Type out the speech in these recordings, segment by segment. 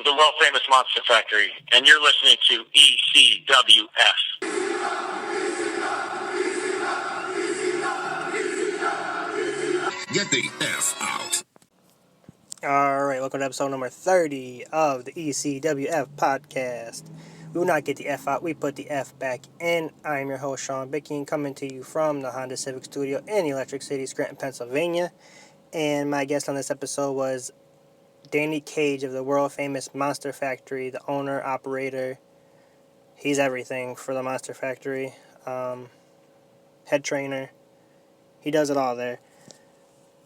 of the world-famous Monster Factory, and you're listening to ECWF. Get the F out. Alright, welcome to episode number 30 of the ECWF podcast. We will not get the F out, we put the F back in. I'm your host, Sean Bicking, coming to you from the Honda Civic Studio in Electric City, Scranton, Pennsylvania. And my guest on this episode was Danny Cage of the world-famous Monster Factory, the owner, operator. He's everything for the Monster Factory. Head trainer. He does it all there.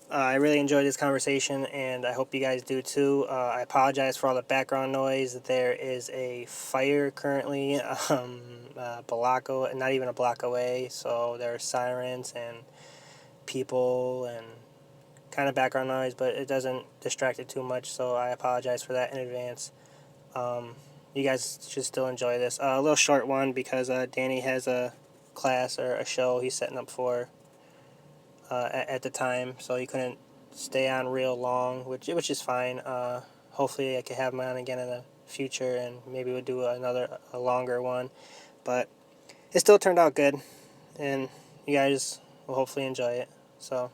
I really enjoyed this conversation, and I hope you guys do too. I apologize for all the background noise. There is a fire currently, not even a block away, so there are sirens and people and kind of background noise, but it doesn't distract it too much, so I apologize for that in advance. You guys should still enjoy this. A little short one because Danny has a class or a show he's setting up for at the time, so he couldn't stay on real long, which is fine. Hopefully I can have him on again in the future, and maybe we'll do a longer one, but it still turned out good, and you guys will hopefully enjoy it. So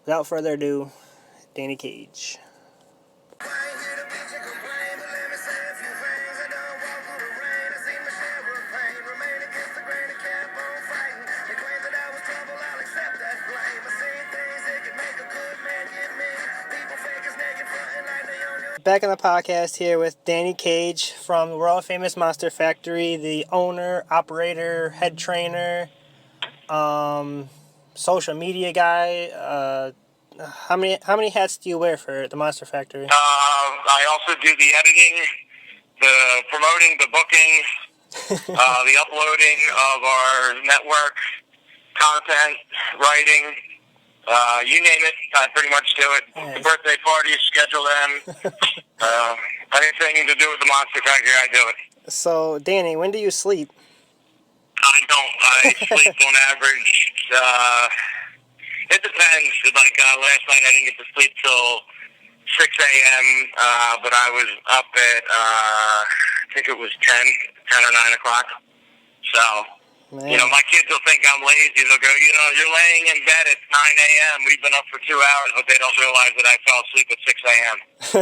without further ado, Danny Cage. Back on the podcast here with Danny Cage from the world-famous Monster Factory, the owner, operator, head trainer, social media guy. How many hats do you wear for the Monster Factory? I also do the editing, the promoting, the booking, the uploading of our network, content, writing. You name it, I pretty much do it. Nice. Birthday parties, schedule them. Anything to do with the Monster Factory, I do it. So, Danny, when do you sleep? I don't. I sleep on average. It depends. Like last night, I didn't get to sleep till 6 a.m., but I was up at, I think it was 10 or 9 o'clock. So, Man. you know, my kids will think I'm lazy. They'll go, you know, you're laying in bed at 9 a.m. We've been up for 2 hours, but they don't realize that I fell asleep at 6 a.m.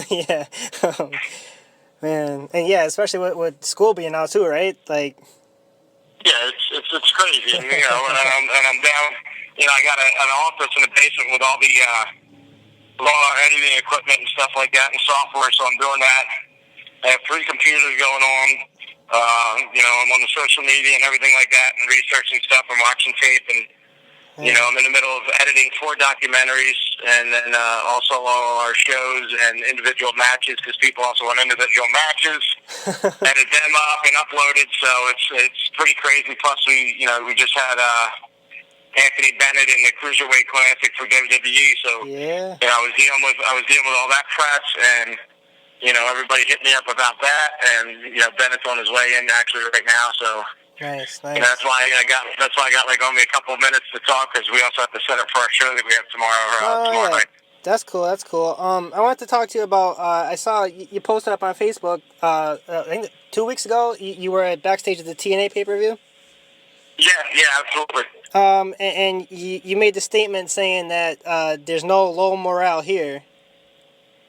Yeah. Man. And yeah, especially with school being out too, right? Like. Yeah, it's crazy. And, you know, and I'm down, you know, I got an office in the basement with all the law editing equipment and stuff like that and software, so I'm doing that. I have 3 computers going on. You know, I'm on the social media and everything like that and researching stuff and watching tape, and, you know, I'm in the middle of editing 4 documentaries and then also all our shows and individual matches, because people also want individual matches, edit them up and upload it, so it's pretty crazy. Plus we just had Anthony Bennett in the Cruiserweight Classic for WWE, so Yeah. you know, I was dealing with all that press, and you know, everybody hit me up about that, and you know, Bennett's on his way in actually right now, so Nice. you know, that's why I got like only a couple of minutes to talk, because we also have to set up for our show that we have tomorrow night. That's cool. I wanted to talk to you about. I saw you posted up on Facebook. I think 2 weeks ago, you were at backstage at the TNA pay-per-view. Yeah, absolutely. And you made the statement saying that there's no low morale here.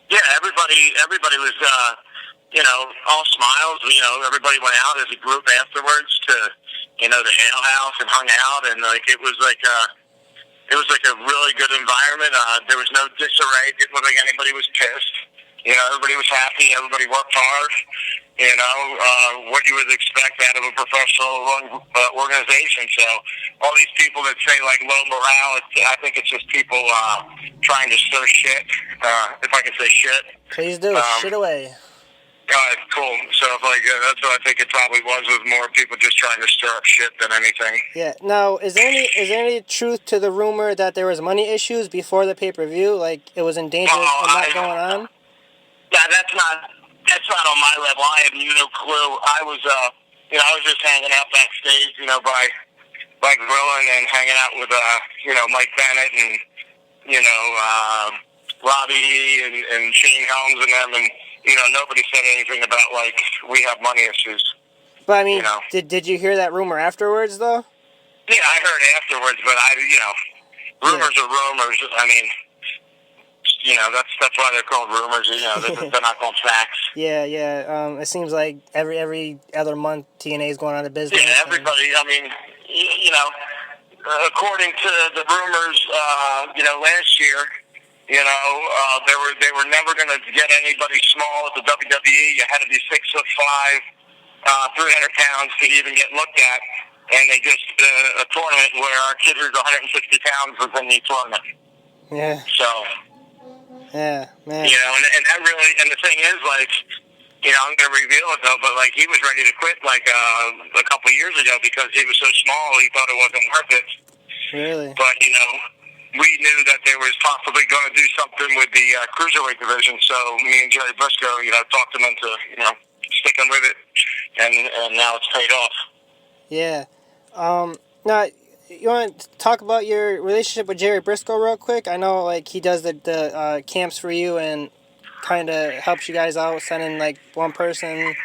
Yeah, everybody was, you know, all smiles. You know, everybody went out as a group afterwards to, you know, the ale house and hung out, and like it was like a really good environment. There was no disarray. It didn't look like anybody was pissed. You know, everybody was happy. Everybody worked hard. You know, what you would expect out of a professional organization. So all these people that say like low morale, I think it's just people trying to stir shit. If I can say shit. Please do. Shit away. Cool. So that's what I think it probably was more people just trying to stir up shit than anything. Yeah. Now, is there any truth to the rumor that there was money issues before the pay-per-view? Like it was in danger of not going on? Yeah, that's not on my level. I have no clue. I was just hanging out backstage, you know, by grilling and hanging out with, you know, Mike Bennett and, you know, Robbie and Shane Helms and them, and nobody said anything about, like, we have money issues. But I mean, You know. did you hear that rumor afterwards though? Yeah, I heard afterwards, but rumors are rumors. I mean, that's why they're called rumors. They're not called facts. Yeah. It seems like every other month TNA is going out of business. Yeah, everybody. I mean, according to the rumors, last year, they were never going to get anybody small at the WWE. You had to be 6'5", 300 pounds to even get looked at. And they just a tournament where our kid who's 160 pounds was in the tournament. Yeah. So. Yeah, man. And that really, and the thing is, like, I'm going to reveal it though, but like he was ready to quit like a couple of years ago because he was so small. He thought it wasn't worth it. Really? But we knew that there was possibly going to do something with the cruiserweight division. So me and Jerry Briscoe, talked him into sticking with it, and now it's paid off. Yeah. Now, you want to talk about your relationship with Jerry Briscoe real quick? I know, like, he does the camps for you and kind of helps you guys out, sending, like, one person. Wait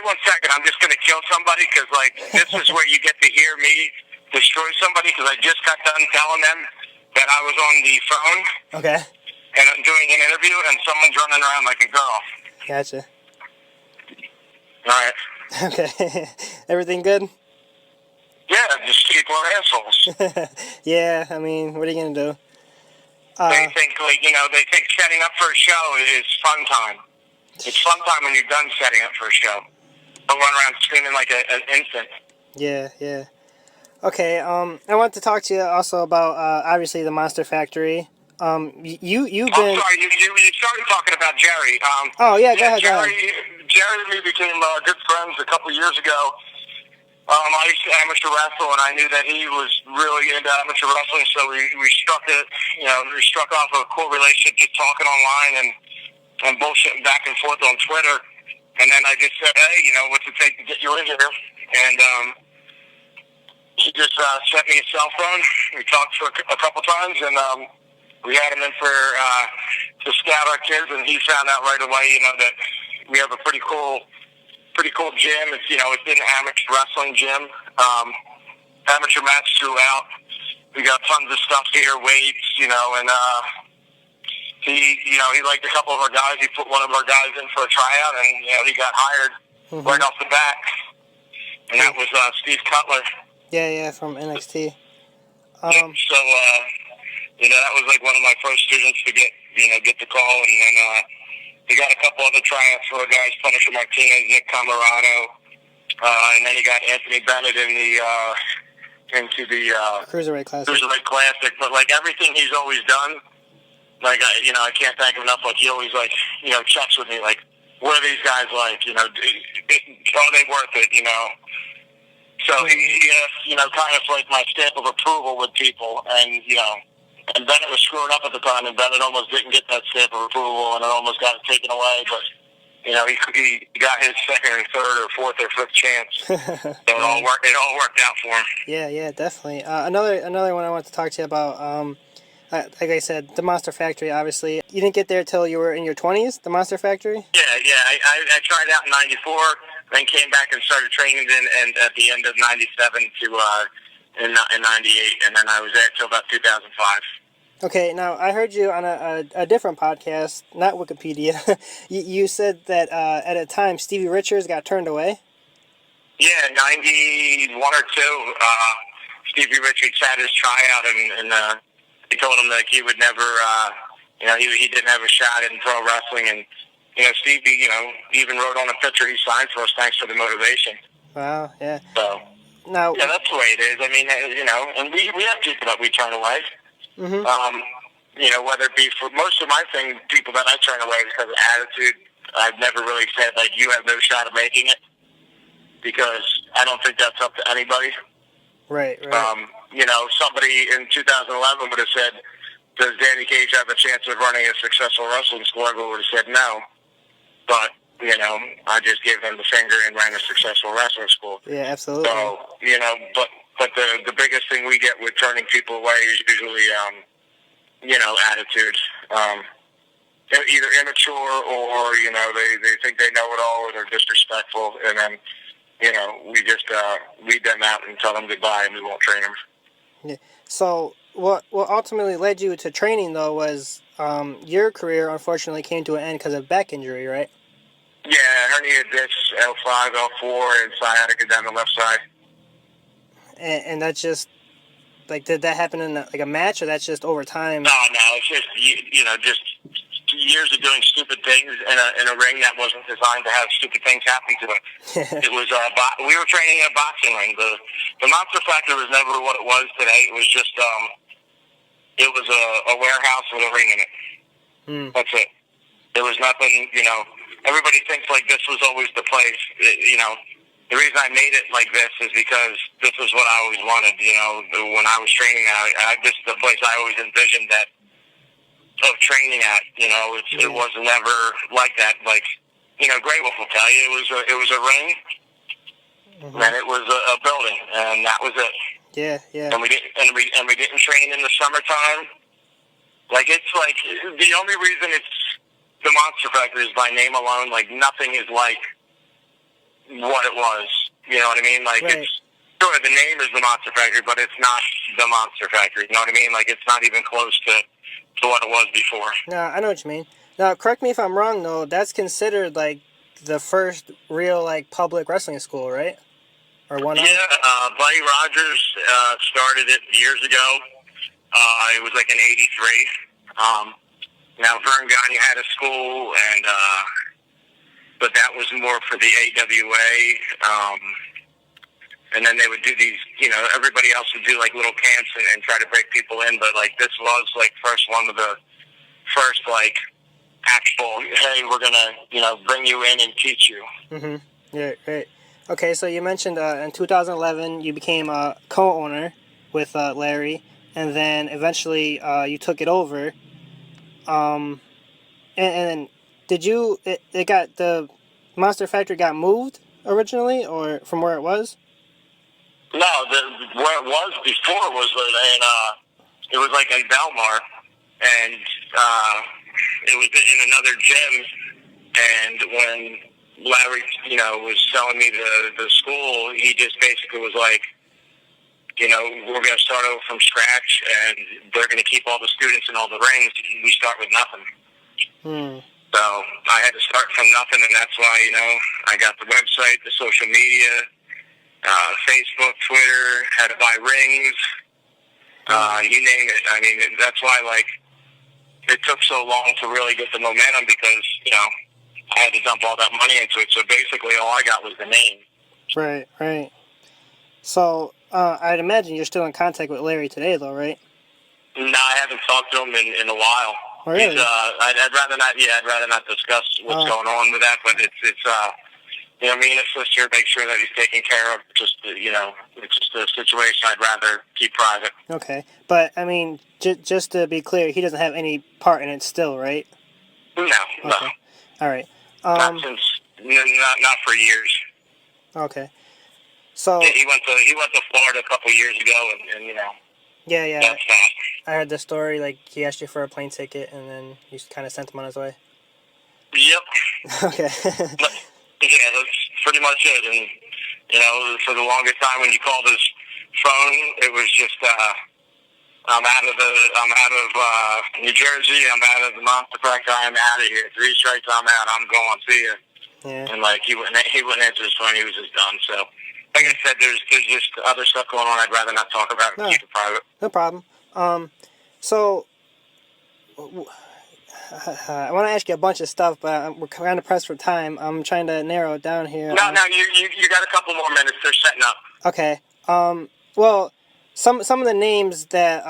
1 second. I'm just going to kill somebody because, like, this is where you get to hear me destroy somebody because I just got done telling them that I was on the phone. Okay. And I'm doing an interview and someone's running around like a girl. Gotcha. All right. Okay. Everything good? Yeah, just people are assholes. Yeah, I mean, what are you going to do? They think, they think setting up for a show is fun time. It's fun time when you're done setting up for a show. Don't run around screaming like an infant. Yeah. Okay, I want to talk to you also about, obviously, the Monster Factory. You've been... I'm sorry, you started talking about Jerry. Go ahead. Jerry and me became good friends a couple years ago. I used to amateur wrestle, and I knew that he was really into amateur wrestling, so we struck off a cool relationship just talking online and bullshitting back and forth on Twitter. And then I just said, hey, what's it take to get you in here? And he just sent me a cell phone. We talked for a couple times, and we had him in to scout our kids, and he found out right away, that we have a pretty cool gym. It's it's an amateur wrestling gym. Amateur match throughout. We got tons of stuff here, weights, and he liked a couple of our guys. He put one of our guys in for a tryout, and he got hired right off the bat. And that was Steve Cutler. Yeah, from NXT. So that was like one of my first students to get the call, and then he got a couple other tryouts for guys, Punisher Martinez, Nick Camarado, and then he got Anthony Bennett into the Cruiserweight Classic. But like everything he's always done, like I can't thank him enough. Like he always checks with me, like what are these guys like? Are they worth it? So he kind of like my stamp of approval with people, and and Bennett was screwing up at the time, and Bennett almost didn't get that stamp of approval, and it almost got it taken away. But he got his second or third or fourth or fifth chance. So it all worked out for him. Yeah, definitely. Another one I want to talk to you about. Like I said, the Monster Factory. Obviously, you didn't get there till you were in your 20s. The Monster Factory. Yeah. I tried out in '94, then came back and started training and at the end of '97 in '98, and then I was there till about 2005. Okay, now I heard you on a different podcast, not Wikipedia. you said that at a time Stevie Richards got turned away. Yeah, 91 or 2. Stevie Richards had his tryout, and he told him that he would never, he didn't have a shot in pro wrestling, and Stevie, even wrote on a picture he signed for us, thanks for the motivation. Wow, yeah. So now, yeah, that's the way it is. I mean, and we have people that we turn away. Mm-hmm. Whether it be for most of my people that I turn away because of attitude, I've never really said, like, you have no shot of making it, because I don't think that's up to anybody. Right. Somebody in 2011 would have said, does Danny Cage have a chance of running a successful wrestling school? Everyone would have said no. But, I just gave them the finger and ran a successful wrestling school. Yeah, absolutely. So, but the biggest thing we get with turning people away is usually, attitude. either immature or they think they know it all or they're disrespectful, and then we just weed them out and tell them goodbye, and we won't train them. Yeah. So what ultimately led you to training though was your career unfortunately came to an end because of back injury, right? Yeah, herniated discs, L5, L4, and sciatica down the left side. And that's just like, did that happen in a match, or that's just over time? No, it's just just years of doing stupid things in a ring that wasn't designed to have stupid things happen to it. It was we were training in a boxing ring. The Monster Factor was never what it was today. It was just it was a warehouse with a ring in it. That's it. There was nothing. Everybody thinks like this was always the place. The reason I made it like this is because this was what I always wanted. When I was training, this is the place I always envisioned that of training at. It was never like that. Like, Grey Wolf will tell you, it was a ring, and it was a building, and that was it. Yeah. And we didn't train in the summertime. Like, it's like the only reason it's the Monster Factory is by name alone. Like, nothing is like what it was. You know what I mean? Like, right. It's sure the name is the Monster Factory, but it's not the Monster Factory. You know what I mean? Like, it's not even close to what it was before. No, I know what you mean. Now, correct me if I'm wrong though. That's consideed like the first real like public wrestling school, right? Or one? Yeah, Buddy Rogers started it years ago. It was like in '83. Now Vern Gagne had a school, and but that was more for the AWA. And then they would do these, everybody else would do like little camps and try to break people in. But like this was like one of the first like actual, hey, we're gonna bring you in and teach you. Yeah, right. Okay, so you mentioned in 2011 you became a co-owner with Larry, and then eventually you took it over. And did you? It got the Monster Factory got moved originally, or from where it was? No, where it was before was it was like in Belmar, and it was in another gym. And when Larry, was selling me the school, he just basically was like, we're going to start over from scratch, and they're going to keep all the students in all the rings. And we start with nothing. So I had to start from nothing, and that's why, I got the website, the social media, Facebook, Twitter, had to buy rings, you name it. I mean, that's why, like, it took so long to really get the momentum because, I had to dump all that money into it. So basically all I got was the name. Right. So I'd imagine you're still in contact with Larry today, though, right? No, I haven't talked to him in a while. Oh, really? I'd rather not. Yeah, I'd rather not discuss what's going on with that. But it's me and his sister make sure that he's taken care of. Just it's just a situation I'd rather keep private. Okay, but I mean, just to be clear, he doesn't have any part in it still, right? No. Okay. All right. Not not for years. Okay. So he went to Florida a couple years ago, and Yeah. That's that. I heard the story. Like he asked you for a plane ticket, and then you kind of sent him on his way. Yep. Okay. Yeah, that's pretty much it. And for the longest time, when you called his phone, it was just I'm out of New Jersey. I'm out of the Monster Factory. I'm out of here. 3 strikes. I'm out. I'm going. See ya. Yeah. And like he wouldn't answer his phone. He was just done. So, like I said, there's just other stuff going on. I'd rather not talk about it. No. Keep it private. No problem. So I want to ask you a bunch of stuff, but we're kind of pressed for time. I'm trying to narrow it down here. No, you got a couple more minutes. They're setting up. Okay. Well, some of the names that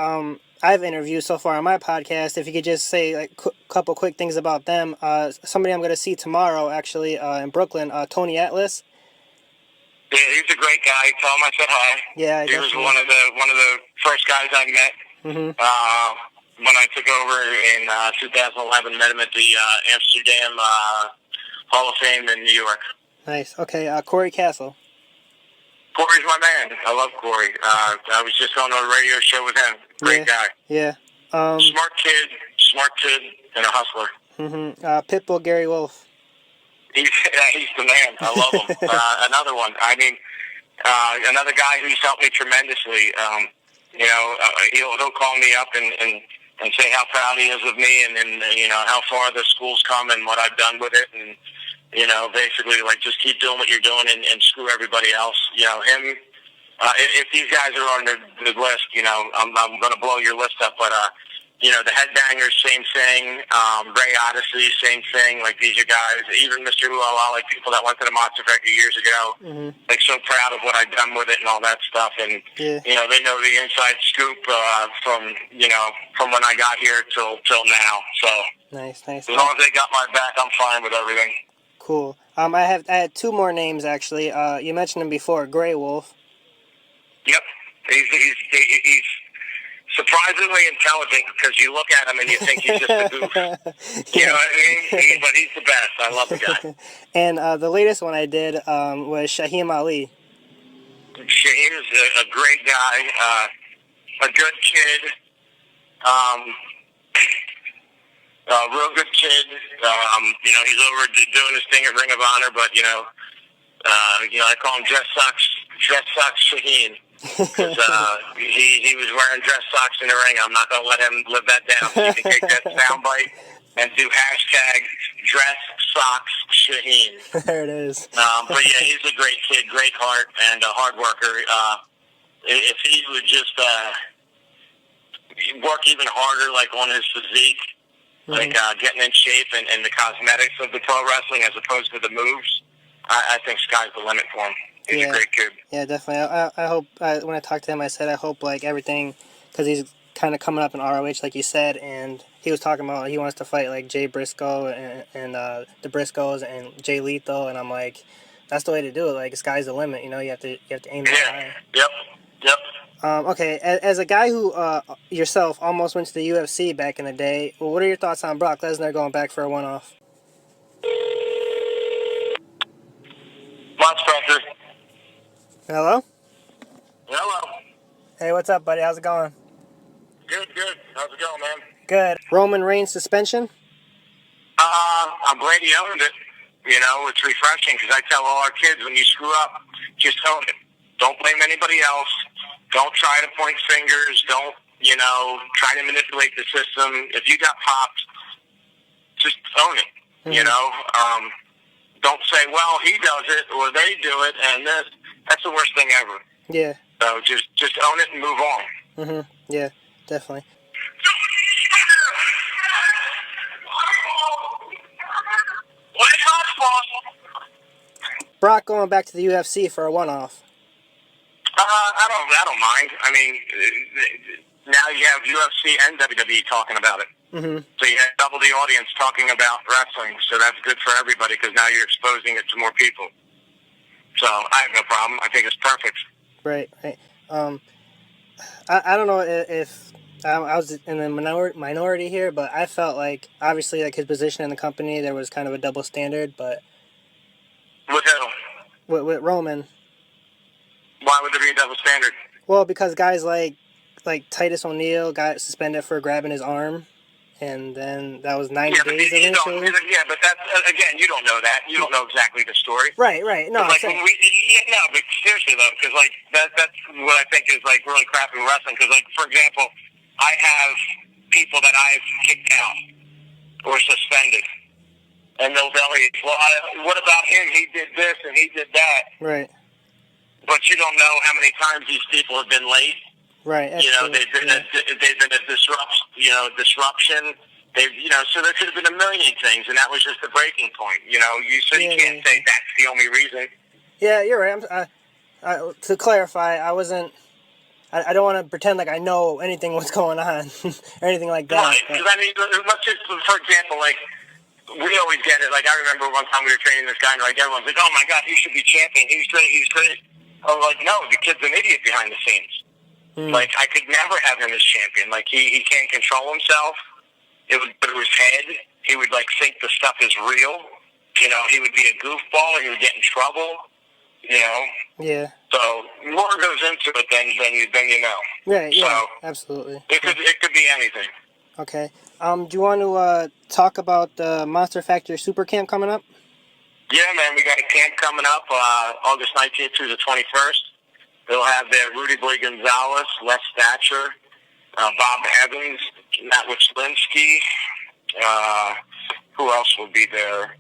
I've interviewed so far on my podcast, if you could just say like a couple quick things about them. Somebody I'm going to see tomorrow, actually, in Brooklyn, Tony Atlas. Yeah, he's a great guy. Tell him I said hi. Yeah, he was one of the first guys I met. When I took over in 2011, met him at the Amsterdam Hall of Fame in New York. Nice. Okay, Corey Castle. Corey's my man. I love Corey. I was just on a radio show with him. Great guy. Yeah. Smart kid, smart kid and a hustler. Pitbull Gary Wolf. He's the man. I love him. Another one. I mean, another guy who's helped me tremendously. He'll call me up and say how proud he is of me and how far the school's come and what I've done with it, and basically like just keep doing what you're doing and screw everybody else. Him. If these guys are on the list, I'm going to blow your list up, but. The Headbangers, same thing. Ray Odyssey, same thing. Like, these are guys, even Mr. Ooh-La-La, like people that went to the Monster Factory years ago, like, so proud of what I've done with it and all that stuff. And, they know the inside scoop from when I got here till now. So, nice. As long as they got my back, I'm fine with everything. Cool. I had two more names, actually. You mentioned him before, Grey Wolf. Yep. He's surprisingly intelligent, because you look at him and you think he's just a goof. You know what I mean? But he's the best. I love the guy. And the latest one I did was Shaheem Ali. Shaheem's a great guy, a good kid, a real good kid. He's over doing his thing at Ring of Honor, but I call him Dress Socks Shaheem. Because he was wearing dress socks in the ring. I'm not going to let him live that down. So you can take that soundbite and do hashtag Dress Socks Shaheen. There it is. But yeah, he's a great kid, great heart, and a hard worker. If he would just work even harder, like on his physique, like getting in shape and the cosmetics of the pro wrestling as opposed to the moves, I think sky's the limit for him. He's a great kid. Yeah, definitely. I hope, when I talked to him, I said I hope, like, everything, because he's kind of coming up in ROH, like you said, and he was talking about he wants to fight, like, Jay Briscoe and the Briscoes and Jay Lethal, and I'm like, that's the way to do it. Like, sky's the limit, you have to aim that high. Yep. Okay, as a guy who, yourself, almost went to the UFC back in the day, well, what are your thoughts on Brock Lesnar going back for a one-off? Lots pressure. Hello? Hello. Hey, what's up, buddy? How's it going? Good. How's it going, man? Good. Roman Reigns suspension? I'm glad he owned it. It's refreshing, because I tell all our kids, when you screw up, just own it. Don't blame anybody else. Don't try to point fingers. Don't, try to manipulate the system. If you got popped, just own it, Don't say, well, he does it, or they do it, and this. That's the worst thing ever. Yeah. So just own it and move on. Yeah, definitely. Brock going back to the UFC for a one-off. I don't mind. I mean, now you have UFC and WWE talking about it. So you have double the audience talking about wrestling. So that's good for everybody, because now you're exposing it to more people. So I have no problem. I think it's perfect. Right. I don't know if I was in the minority here, but I felt like, obviously, like, his position in the company, there was kind of a double standard, but... With who? With Roman. Why would there be a double standard? Well, because guys like Titus O'Neil got suspended for grabbing his arm, and then that was 90 days eventually. Yeah, but that's, again, you don't know that. You don't know exactly the story. Right. No, but seriously, though, because, like, that's what I think is, like, really crappy wrestling. Because, like, for example, I have people that I've kicked out or suspended. And they'll tell you, well, what about him? He did this and he did that. Right. But you don't know how many times these people have been late. Right. They've been a disruption. So there could have been a million things, and that was just the breaking point. You can't say that's the only reason. Yeah, you're right. To clarify, I wasn't. I don't want to pretend like I know anything what's going on or anything like that. Right. Because let's just, for example, like, we always get it. Like, I remember one time we were training this guy, and like everyone's like, "Oh my God, he should be champion. He's great. I was like, "No, the kid's an idiot behind the scenes. Like, I could never have him as champion. Like, he can't control himself. It would go to his head. He would, like, think the stuff is real. He would be a goofball. He would get in trouble. Yeah. So more goes into it than you know. Right. Yeah. So absolutely. It could be anything. Okay. Do you want to talk about the Monster Factory Super Camp coming up? Yeah, man, we got a camp coming up August 19th through the 21st. They'll have there Rudy Boy Gonzalez, Les Thatcher, Bob Evans, Matt Wichlinski. Who else will be there?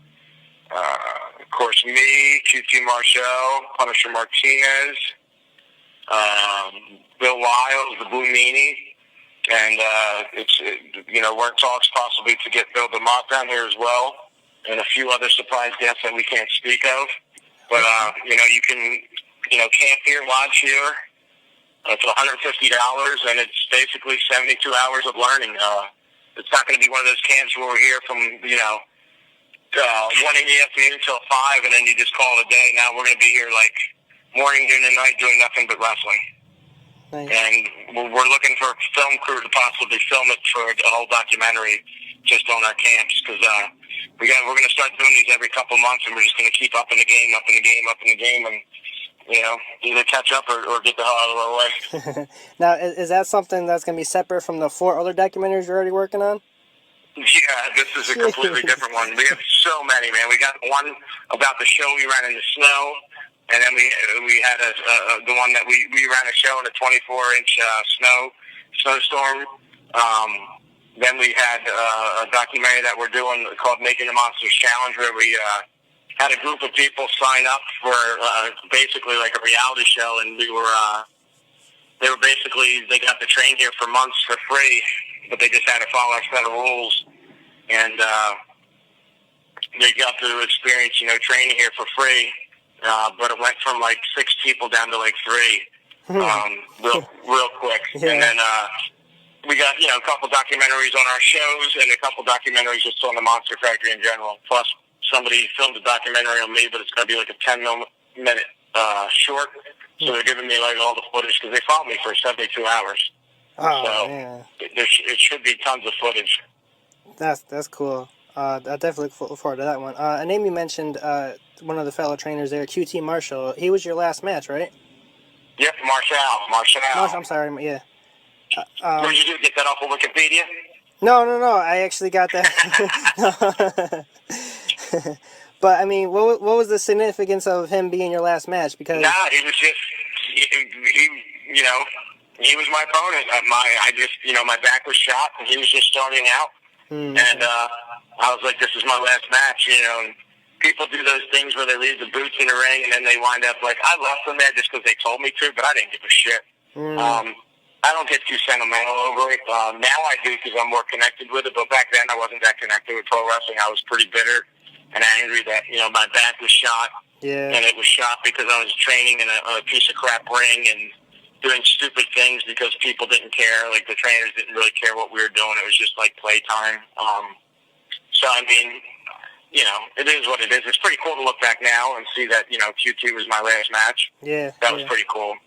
Of course, me, QT Marshall, Punisher Martinez, Bill Lyles, the Blue Meanie. And we're in talks possibly to get Bill DeMott down here as well, and a few other surprise guests that we can't speak of. But you can camp here, lodge here. It's $150, and it's basically 72 hours of learning. It's not going to be one of those camps where we're here from 1 in the afternoon until 5, and then you just call it a day. Now we're going to be here like morning, noon, and night doing nothing but wrestling. Nice. And we're looking for a film crew to possibly film it for a whole documentary just on our camps, because we're going to start doing these every couple months, and we're just going to keep upping the game, and either catch up or get the hell out of our way. Now, is that something that's going to be separate from the 4 other documentaries you're already working on? Yeah, this is a completely different one. We have so many, man. We got one about the show we ran in the snow. And then we had the one that we ran a show in a 24-inch snowstorm. Then we had a documentary that we're doing called Making the Monsters Challenge, where we had a group of people sign up for basically like a reality show, and they got to train here for months for free, but they just had to follow a set of rules, and they got to experience training here for free. But it went from like 6 people down to like 3, real quick. Yeah. And then we got a couple documentaries on our shows, and a couple documentaries just on the Monster Factory in general. Plus, somebody filmed a documentary on me, but it's going to be like a 10-minute short. So they're giving me like all the footage because they followed me for 72 hours. Oh, so man. It should be tons of footage. That's cool. I definitely look forward to that one. A name you mentioned, one of the fellow trainers there, QT Marshall. He was your last match, right? Yep, Marshall. I'm sorry, yeah. What did you do? Get that off of Wikipedia? No. I actually got that. But I mean, what was the significance of him being your last match? Because he was just he was my opponent. My back was shot, and he was just starting out. And I was like, this is my last match, and people do those things where they leave the boots in the ring, and then they wind up like, I left them there just because they told me to, but I didn't give a shit. I don't get too sentimental over it. Now I do because I'm more connected with it, but back then I wasn't that connected with pro wrestling. I was pretty bitter and angry that, my back was shot. Yeah. And it was shot because I was training in a piece of crap ring and doing stupid things because people didn't care. Like, the trainers didn't really care what we were doing. It was just like playtime. So, I mean, it is what it is. It's pretty cool to look back now and see that, QT was my last match. Yeah. That was pretty cool.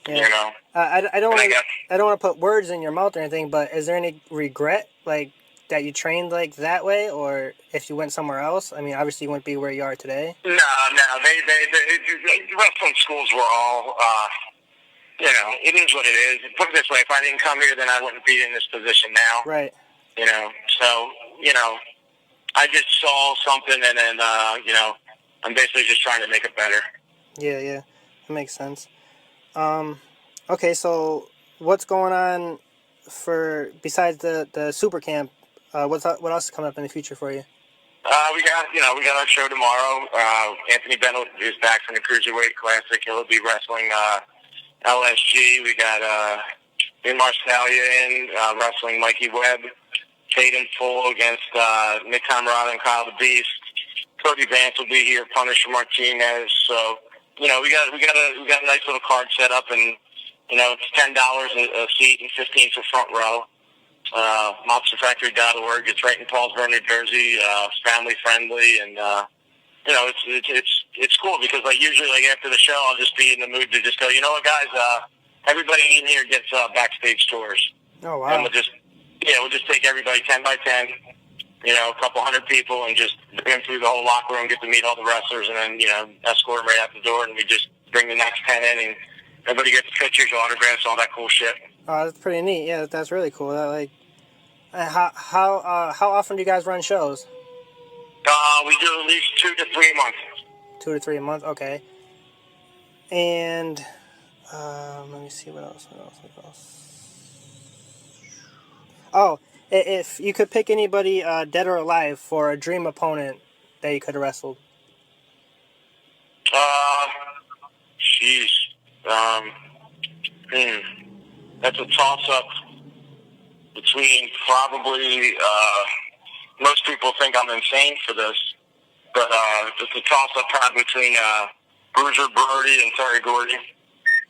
Yeah. I don't want to put words in your mouth or anything, but is there any regret, like, that you trained like that way, or if you went somewhere else? I mean, obviously you wouldn't be where you are today. No. The wrestling schools were all, it is what it is. Put it this way, if I didn't come here, then I wouldn't be in this position now. Right. So, I just saw something, and then, I'm basically just trying to make it better. Yeah. That makes sense. Okay, so what's going on besides the Super Camp? What else is coming up in the future for you? We got our show tomorrow. Anthony Bennett is back from the Cruiserweight Classic. He'll be wrestling LSG. We got in Marsalia wrestling Mikey Webb. Caden Full against Nick Camarada and Kyle the Beast. Cody Vance will be here. Punisher Martinez. So we got a nice little card set up, and it's $10 a seat and $15 for front row. MonsterFactory.org. It's right in Paulsboro, New Jersey. Family friendly, and it's cool because like usually like after the show I'll just be in the mood to just go, you know what, guys, everybody in here gets backstage tours. Oh wow! And we'll just take everybody 10 by 10, a couple hundred people, and just bring them through the whole locker room, get to meet all the wrestlers, and then escort them right out the door, and we just bring the next 10 in, and everybody gets pictures, autographs, all that cool shit. Oh, that's pretty neat. Yeah, that's really cool. How often do you guys run shows? We do at least 2 to 3 a month. 2 to 3 a month. Okay. And let me see what else. Oh, if you could pick anybody, dead or alive, for a dream opponent that you could have wrestled. Jeez. Um, that's a toss-up between probably, most people think I'm insane for this, but it's a toss-up probably between Bruiser Brody and Terry Gordy.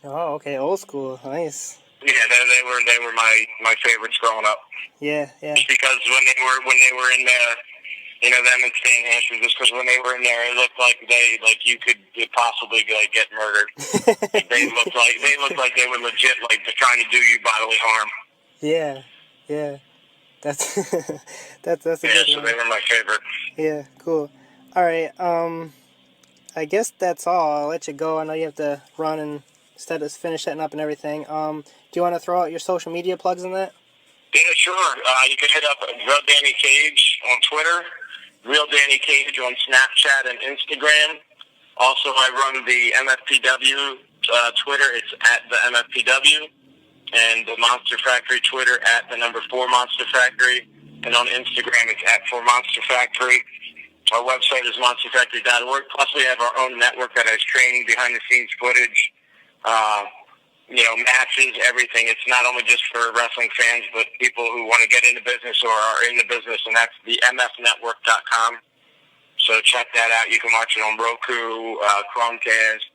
Oh, okay, old school, nice. Yeah, they were my favorites growing up. Yeah. Just because when they were in there, them and Stan Hansen, just because when they were in there, it looked like you could possibly get murdered. They looked like they were legit just trying to do you bodily harm. Yeah. That's that's a Yeah, good so one. they were my favorite. Yeah, cool. All right. I guess that's all. I'll let you go. I know you have to run and finish setting up and everything. Do you want to throw out your social media plugs in that? Yeah, sure. You can hit up Real Danny Cage on Twitter, Real Danny Cage on Snapchat and Instagram. Also, I run the MFPW Twitter. It's at the MFPW. And the Monster Factory Twitter at the number 4 Monster Factory. And on Instagram, it's at 4 Monster Factory. Our website is monsterfactory.org. Plus, we have our own network that has training, behind-the-scenes footage, matches, everything. It's not only just for wrestling fans, but people who want to get into business or are in the business, and that's the mfnetwork.com. So check that out. You can watch it on Roku, Chromecast,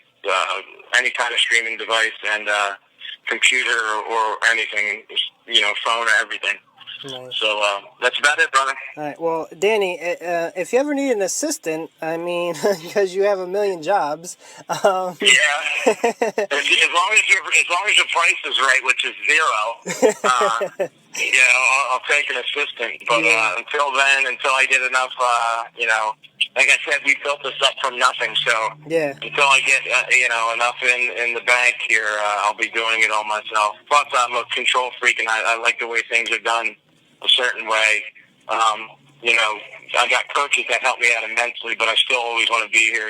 any kind of streaming device, and computer or anything, phone or everything. Nice. So that's about it, brother. All right. Well, Danny, if you ever need an assistant, I mean, because you have a million jobs. Yeah. as long as your price is right, which is zero, I'll take an assistant. But until then, until I get enough, like I said, we built this up from nothing. So until I get enough in the bank here, I'll be doing it all myself. Plus, I'm a control freak, and I like the way things are done a certain way. I got coaches that help me out immensely, but I still always want to be here,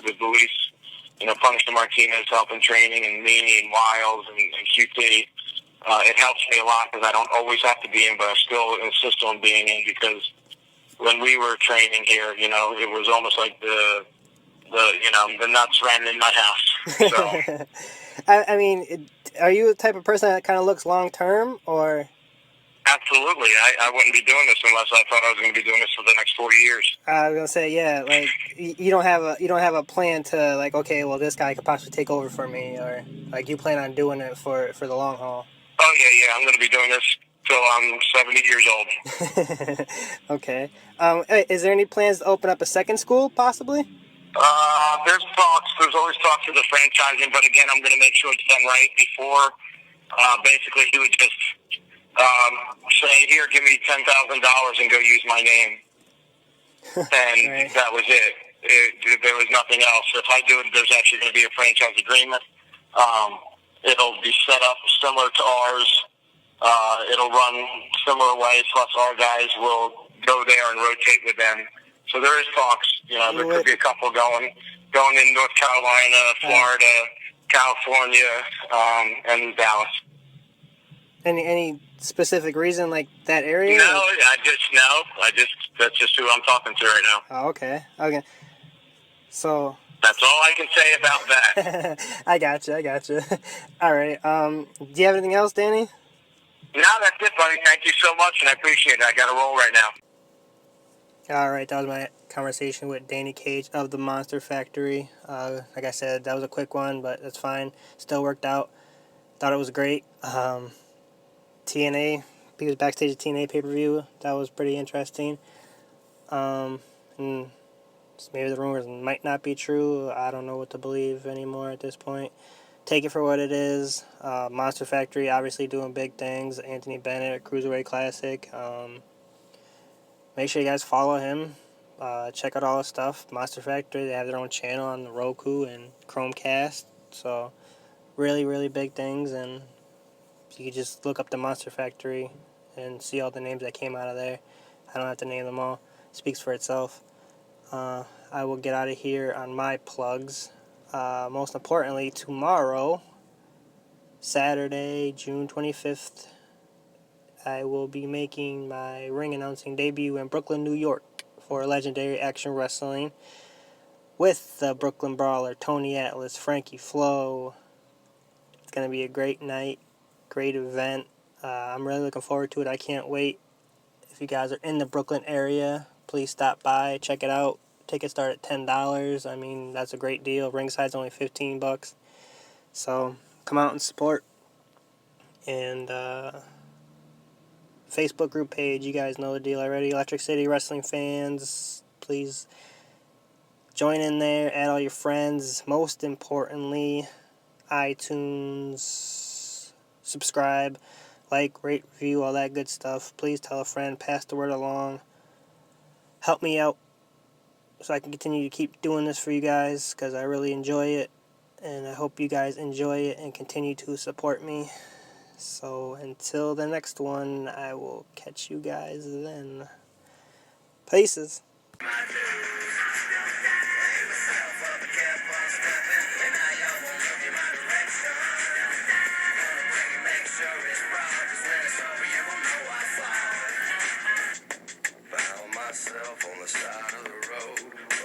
with Luis, Punisher Martinez helping training, and Meany and Wiles and QT. It helps me a lot because I don't always have to be in, but I still insist on being in, because when we were training here, it was almost like the nuts ran in my house. So. I mean, are you the type of person that kind of looks long term, or? Absolutely. I wouldn't be doing this unless I thought I was going to be doing this for the next 40 years. I was gonna say, yeah, like you don't have a plan to, like, okay, well, this guy could possibly take over for me, or like you plan on doing it for the long haul. Oh yeah, I'm going to be doing this till I'm 70 years old. Okay. Is there any plans to open up a second school, possibly? There's talks. There's always talks of the franchising, but again, I'm going to make sure it's done right before. Basically, he would just say, "Here, give me $10,000 and go use my name," and right. That was it. There was nothing else. If I do it, there's actually going to be a franchise agreement. It'll be set up similar to ours. It'll run similar ways. Plus, our guys will go there and rotate with them. So there is talks. There could be a couple going in North Carolina, Florida, California, and Dallas. Any specific reason, like that area? No, that's just who I'm talking to right now. Oh, okay. So. That's all I can say about that. I gotcha. All right. Do you have anything else, Danny? No, that's it, buddy. Thank you so much, and I appreciate it. I got to roll right now. All right, that was my conversation with Danny Cage of the Monster Factory. Like I said, that was a quick one, but that's fine. Still worked out. Thought it was great. TNA, he was backstage at TNA pay-per-view. That was pretty interesting. And maybe the rumors might not be true. I don't know what to believe anymore at this point. Take it for what it is. Monster Factory obviously doing big things. Anthony Bennett, Cruiserweight Classic. Make sure you guys follow him. Check out all his stuff. Monster Factory, they have their own channel on the Roku and Chromecast. So really, really big things. And you can just look up the Monster Factory and see all the names that came out of there. I don't have to name them all. It speaks for itself. I will get out of here on my plugs. Most importantly, tomorrow, Saturday, June 25th, I will be making my ring announcing debut in Brooklyn, New York for Legendary Action Wrestling with the Brooklyn Brawler, Tony Atlas, Frankie Flo. It's going to be a great night, great event. I'm really looking forward to it. I can't wait. If you guys are in the Brooklyn area, please stop by, check it out. Tickets start at $10. I mean, that's a great deal. Ringside's only $15. So come out and support. And Facebook group page, you guys know the deal already. Electric City Wrestling fans, please join in there, add all your friends. Most importantly, iTunes, subscribe, like, rate, review, all that good stuff. Please tell a friend, pass the word along. Help me out so I can continue to keep doing this for you guys, because I really enjoy it. And I hope you guys enjoy it and continue to support me. So until the next one, I will catch you guys then. Places.